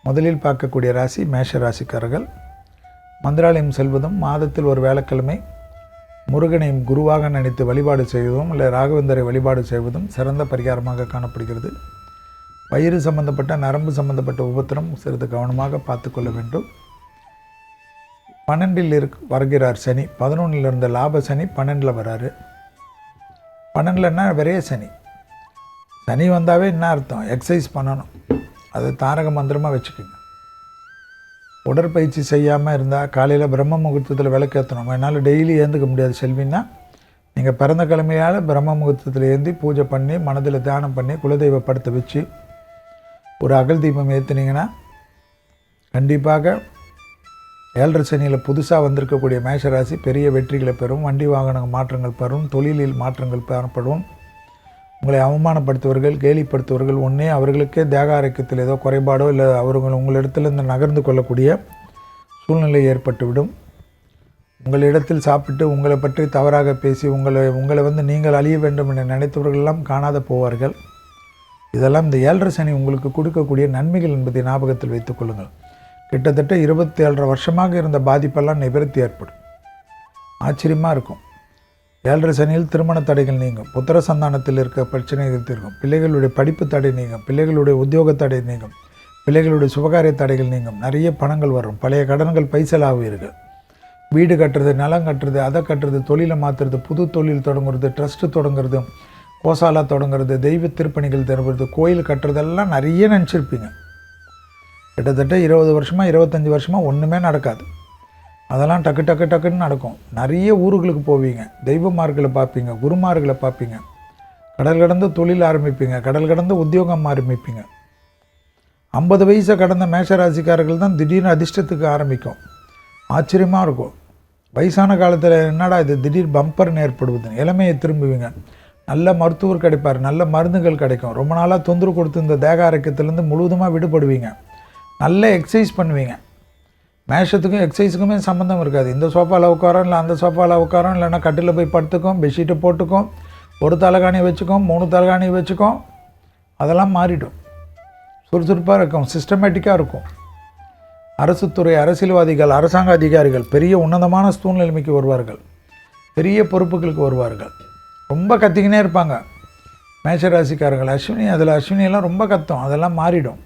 முதலில் பார்க்கக்கூடிய ராசி மேஷ ராசிக்காரர்கள். மந்திராலயம் செல்வதும், மாதத்தில் ஒரு வேலைக்கிழமை முருகனையும் குருவாக நினைத்து வழிபாடு செய்வதும் இல்லை ராகவேந்தரை வழிபாடு செய்வதும் சிறந்த பரிகாரமாக காணப்படுகிறது. வயிறு சம்பந்தப்பட்ட நரம்பு சம்பந்தப்பட்ட உபத்திரம் சிறிது கவனமாக பார்த்து கொள்ள வேண்டும். 12 வருகிறார் சனி. 11 இருந்த லாப சனி 12 வராரு. 12ன்னா விரைய சனி. சனி வந்தாவே என்ன அர்த்தம்? எக்ஸசைஸ் பண்ணணும். அதை தாரக மந்திரமாக வச்சுக்கோங்க. உடற்பயிற்சி செய்யாமல் இருந்தால் காலையில் பிரம்ம முகூர்த்தத்தில் விளக்கேற்றணும். என்னால் டெய்லி ஏந்துக்க முடியாது செல்வின்னா, நீங்கள் பிறந்த கிழமையால் பிரம்ம முகூர்த்தத்தில் ஏந்தி பூஜை பண்ணி மனதில் தியானம் பண்ணி குலதெய்வ படத்தை வச்சு ஒரு அகல் தீபம் ஏற்றுனீங்கன்னா கண்டிப்பாக 7.5 சனியில் புதுசாக வந்திருக்கக்கூடிய மேஷராசி பெரிய வெற்றிகளை பெறும். வண்டி வாகன மாற்றங்கள் பெறும். தொழிலில் மாற்றங்கள் பெறப்படும். உங்களை அவமானப்படுத்துவர்கள், கேலிப்படுத்துவர்கள் ஒன்றே அவர்களுக்கே தேக ஆரோக்கியத்தில் ஏதோ குறைபாடோ இல்லை அவர்கள் உங்களிடத்திலிருந்து நகர்ந்து கொள்ளக்கூடிய சூழ்நிலை ஏற்பட்டுவிடும். உங்களிடத்தில் சாப்பிட்டு உங்களை பற்றி தவறாக பேசி உங்களை நீங்கள் அழிய வேண்டும் என நினைத்தவர்களெல்லாம் காணாத போவார்கள். இதெல்லாம் இந்த 7.5 சனி உங்களுக்கு கொடுக்கக்கூடிய நன்மைகள் என்பதை ஞாபகத்தில் வைத்துக் கொள்ளுங்கள். கிட்டத்தட்ட 27 வருஷமாக இருந்த பாதிப்பெல்லாம் நிவர்த்தி ஏற்படும். ஆச்சரியமாக இருக்கும். 7.5 சனியில் திருமண தடைகள் நீங்கும். புத்திர சந்தானத்தில் இருக்க பிரச்சனைகள் தீர்க்கும். பிள்ளைகளுடைய படிப்பு தடை நீங்கும். பிள்ளைகளுடைய உத்தியோக தடை நீங்கும். பிள்ளைகளுடைய சுபகாரிய தடைகள் நீங்கும். நிறைய பணங்கள் வரும். பழைய கடன்கள் பைசலாகுவீர்கள். வீடு கட்டுறது, நிலம் கட்டுறது, அதை கட்டுறது, தொழிலை மாற்றுறது, புது தொழில் தொடங்குறது, ட்ரஸ்ட்டு தொடங்குறது, கோசாலா தொடங்குறது, தெய்வ திருப்பணிகள் தருவது, கோயில் கட்டுறதெல்லாம் நிறைய நினச்சிருப்பீங்க. கிட்டத்தட்ட 20 வருஷமாக 25 வருஷமாக ஒன்றுமே நடக்காது. அதெல்லாம் டக்குன்னு நடக்கும். நிறைய ஊர்களுக்கு போவீங்க. தெய்வமார்களை பார்ப்பீங்க, குருமார்களை பார்ப்பீங்க. கடல் கடந்து தொழில் ஆரம்பிப்பீங்க. கடல் கடந்து உத்தியோகம் ஆரம்பிப்பீங்க. 50 வயசை கடந்த மேஷராசிக்காரர்கள் தான் திடீர்னு அதிர்ஷ்டத்துக்கு ஆரம்பிக்கும். ஆச்சரியமாக இருக்கும். வயசான காலத்தில் என்னடா இது திடீர் பம்பர்னு ஏற்படுவது. இளமையை திரும்புவீங்க. நல்ல மருத்துவர் கிடைப்பார். நல்ல மருந்துகள் கிடைக்கும். ரொம்ப நாளாக தொந்தரவு கொடுத்து இந்த தேக ஆரோக்கியத்திலேருந்து முழுவதுமாக விடுபடுவீங்க. நல்ல எக்ஸசைஸ் பண்ணுவீங்க. மேஷத்துக்கும் எக்ஸசைஸுக்குமே சம்மந்தம் இருக்காது. இந்த சோஃபாவில் உட்காரோம், இல்லை அந்த சோஃபாவில் உட்காரோம், இல்லைன்னா கட்டில் போய் படுத்துக்கும், பெட்ஷீட்டை போட்டுக்கும், ஒரு தலைகாணி வச்சுக்கோம், 3 தலைகாணி வச்சுக்கோம். அதெல்லாம் மாறிடும். சுறுசுறுப்பாக இருக்கும். சிஸ்டமேட்டிக்காக இருக்கும். அரசுத்துறை அரசியல்வாதிகள், அரசாங்க அதிகாரிகள் பெரிய உன்னதமான சூழ்நிலைமைக்கு வருவார்கள். பெரிய பொறுப்புகளுக்கு வருவார்கள். ரொம்ப கத்திக்கினே இருப்பாங்க மேஷராசிக்காரர்கள். அஸ்வினியெல்லாம் ரொம்ப கத்தும். அதெல்லாம் மாறிடும்.